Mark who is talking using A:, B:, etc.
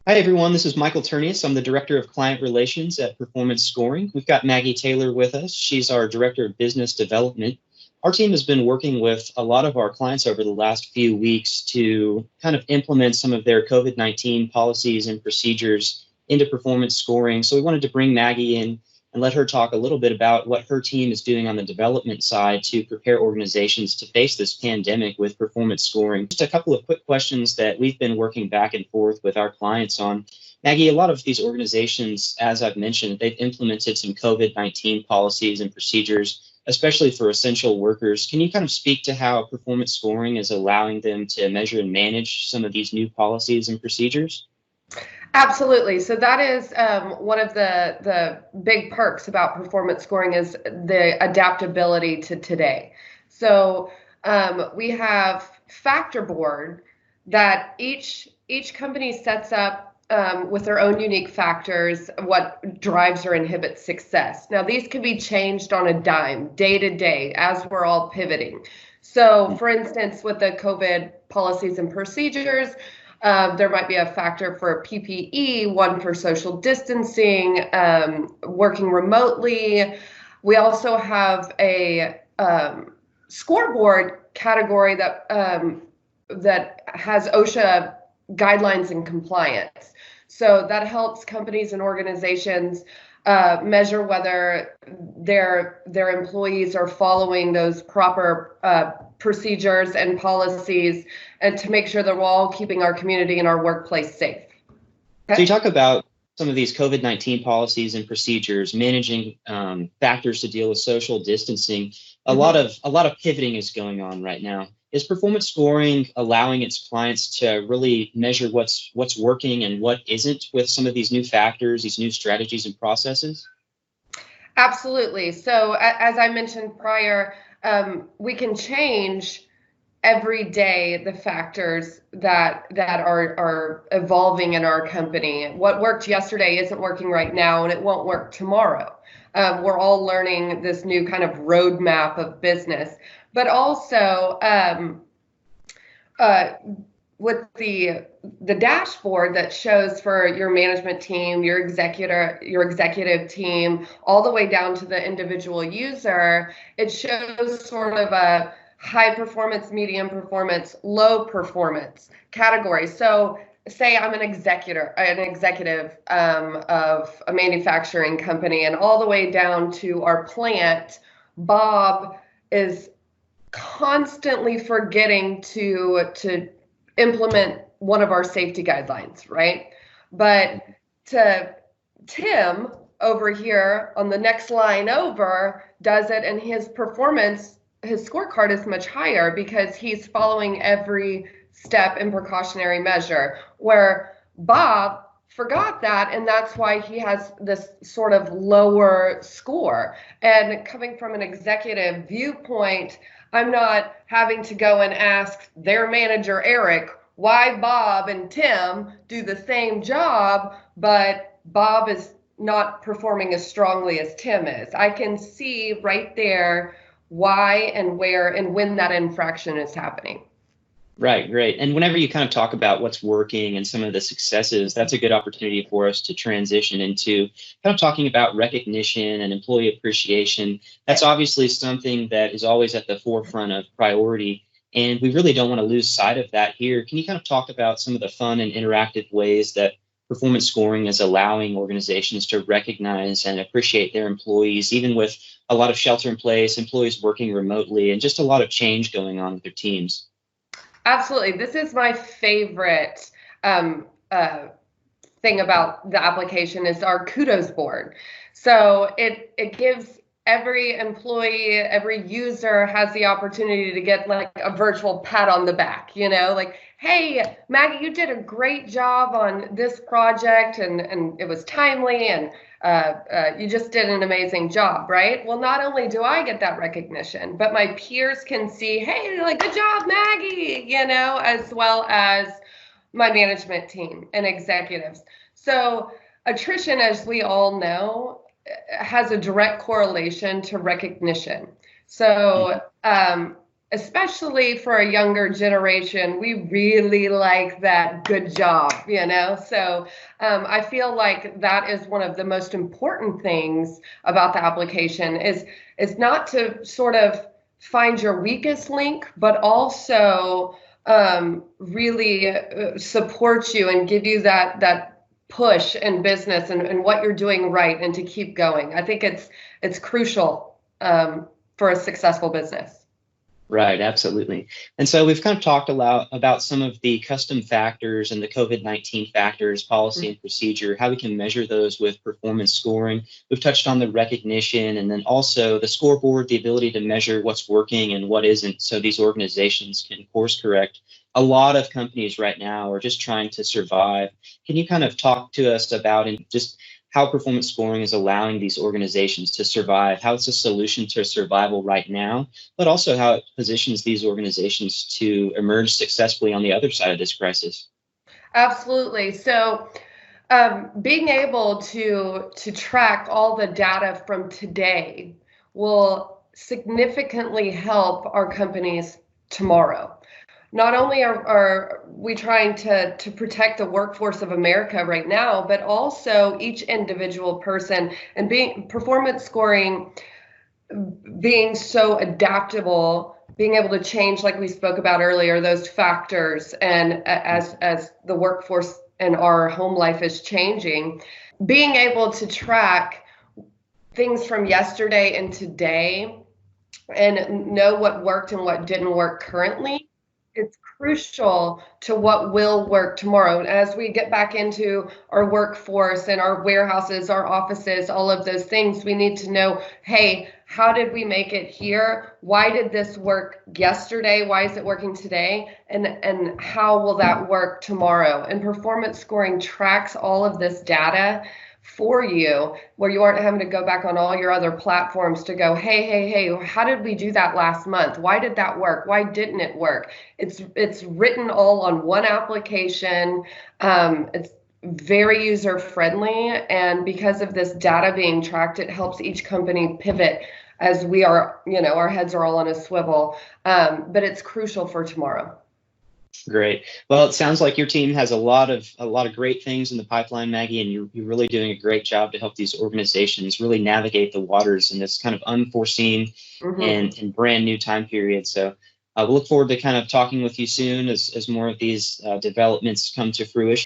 A: Hi, everyone. This is Michael Terneus. I'm the Director of Client Relations at Performance Scoring. We've got Maggie Taylor with us. She's our Director of Business Development. Our team has been working with a lot of our clients over the last few weeks to kind of implement some of their COVID-19 policies and procedures into performance scoring. So we wanted to bring Maggie in and let her talk a little bit about what her team is doing on the development side to prepare organizations to face this pandemic with performance scoring. Just a couple of quick questions that we've been working back and forth with our clients on. Maggie, a lot of these organizations, as I've mentioned, they've implemented some COVID-19 policies and procedures, especially for essential workers. Can you kind of speak to how performance scoring is allowing them to measure and manage some of these new policies and procedures?
B: Absolutely. So that is one of the big perks about performance scoring is the adaptability to today. So we have factor board that each company sets up with their own unique factors, what drives or inhibits success. Now, these can be changed on a dime, day to day, as we're all pivoting. So, for instance, with the COVID policies and procedures, there might be a factor for PPE, one for social distancing, working remotely. We also have a scoreboard category that has OSHA guidelines and compliance. So that helps companies and organizations measure whether their employees are following those proper procedures and policies, and to make sure that we're all keeping our community and our workplace safe.
A: Okay? So you talk about some of these COVID-19 policies and procedures, managing factors to deal with social distancing. A lot of pivoting is going on right now. Is performance scoring allowing its clients to really measure what's working and what isn't with some of these new factors, these new strategies and processes?
B: Absolutely. So as I mentioned prior, we can change every day the factors that are evolving in our company. What worked yesterday isn't working right now, and it won't work tomorrow. We're all learning this new kind of roadmap of business, but also with the dashboard that shows for your management team, your executive team, all the way down to the individual user, it shows sort of a high performance, medium performance, low performance category. So say I'm an executive of a manufacturing company, and all the way down to our plant, Bob is constantly forgetting to implement one of our safety guidelines, right? But to Tim over here on the next line over does it, and his performance, his scorecard is much higher because he's following every step and precautionary measure, where Bob forgot that, and that's why he has this sort of lower score. And coming from an executive viewpoint, I'm not having to go and ask their manager, Eric, why Bob and Tim do the same job, but Bob is not performing as strongly as Tim is. I can see right there why and where and when that infraction is happening.
A: Right, great. And whenever you kind of talk about what's working and some of the successes, that's a good opportunity for us to transition into kind of talking about recognition and employee appreciation. That's obviously something that is always at the forefront of priority, and we really don't want to lose sight of that here. Can you kind of talk about some of the fun and interactive ways that performance scoring is allowing organizations to recognize and appreciate their employees, even with a lot of shelter in place, employees working remotely, and just a lot of change going on with their teams?
B: Absolutely. This is my favorite thing about the application is our kudos board. So it gives every employee, every user has the opportunity to get like a virtual pat on the back, like, hey, Maggie, you did a great job on this project, and it was timely, and you just did an amazing job, right? Well, not only do I get that recognition, but my peers can see, hey, like, good job, Maggie, as well as my management team and executives. So attrition, as we all know, has a direct correlation to recognition. So especially for a younger generation, we really like that good job, So I feel like that is one of the most important things about the application is not to sort of find your weakest link, but also really support you and give you that push in business and what you're doing right and to keep going. I think it's crucial for a successful business.
A: Right, absolutely. And so we've kind of talked a lot about some of the custom factors and the COVID-19 factors, policy and procedure, how we can measure those with performance scoring. We've touched on the recognition and then also the scoreboard, the ability to measure what's working and what isn't, so these organizations can course correct. A lot of companies right now are just trying to survive. Can you kind of talk to us about and just how performance scoring is allowing these organizations to survive, how it's a solution to survival right now, but also how it positions these organizations to emerge successfully on the other side of this crisis?
B: Absolutely. So being able to track all the data from today will significantly help our companies tomorrow. Not only are we trying to protect the workforce of America right now, but also each individual person, and being performance scoring, being so adaptable, being able to change, like we spoke about earlier, those factors, and as the workforce and our home life is changing, being able to track things from yesterday and today and know what worked and what didn't work currently, it's crucial to what will work tomorrow. And as we get back into our workforce and our warehouses, our offices, all of those things, we need to know, hey, how did we make it here? Why did this work yesterday? Why is it working today? And how will that work tomorrow? And performance scoring tracks all of this data for you, where you aren't having to go back on all your other platforms to go, hey, how did we do that last month? Why did that work? Why didn't it work? It's written all on one application. It's very user friendly, and because of this data being tracked, it helps each company pivot as we are, our heads are all on a swivel. But it's crucial for tomorrow.
A: Great. Well, it sounds like your team has a lot of great things in the pipeline, Maggie, and you're really doing a great job to help these organizations really navigate the waters in this kind of unforeseen and brand new time period. So we'll look forward to kind of talking with you soon as more of these developments come to fruition.